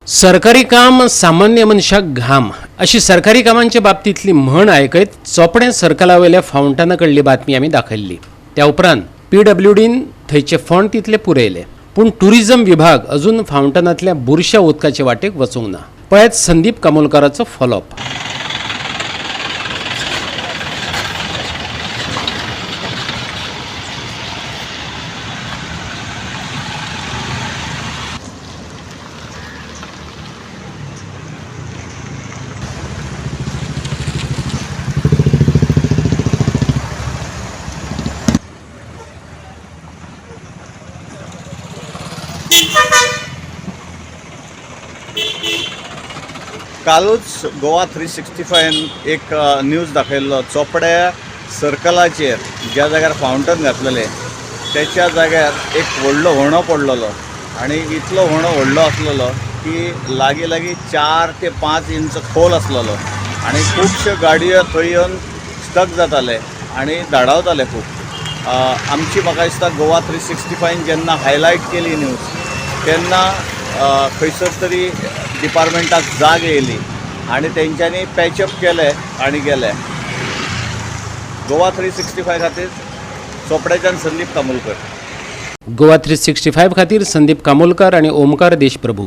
सरकारी काम सामान्य मनशाक घाम अशी सरकारी कामांच्या बाबतीतली म्हण ऐकत चोपडे सर्कलावेल्या फावंटना कडली बातमी आमी दाखयल्ली। त्या उपरांत PWDन थंयचे फंड तितले पुरयले, पूण टुरिझम विभाग अजून फावंटनांतल्या बुरश्या उदकाचे वाटेक वचूंक ना। पळयत संदीप कामोलकराचो फॉलोअप। कालूच गोवा 365 एक न्यूज दाखयल्लो चोपड्या सर्कलाचेर ज्या जाग्यार फावंटन घातलेले त्याच्या जाग्यार एक व्हडलो व्हणो पडलेलो आनी इतलो व्हणो व्हडलो आसलेलो की लागीं 4 ते 5 इंच खोल आसलेलो आनी खुबश्यो गाडयो थंय येवन स्टक जाताले आनी धाडावताले खूब। आमची म्हाका दिसता गोवा 365 जेन्ना हायलायट केली न्यूज तेन्ना खंयसर तरी डिपार्टमेंटाक जाग येयली आनी तेंच्यांनी पॅचअप केले आनी गेले। गोवा 365 खातीर चोपड्याच्यान संदीप कामोलकर। गोवा 365 खातीर संदीप कामोलकर आणि ओमकार देशप्रभू।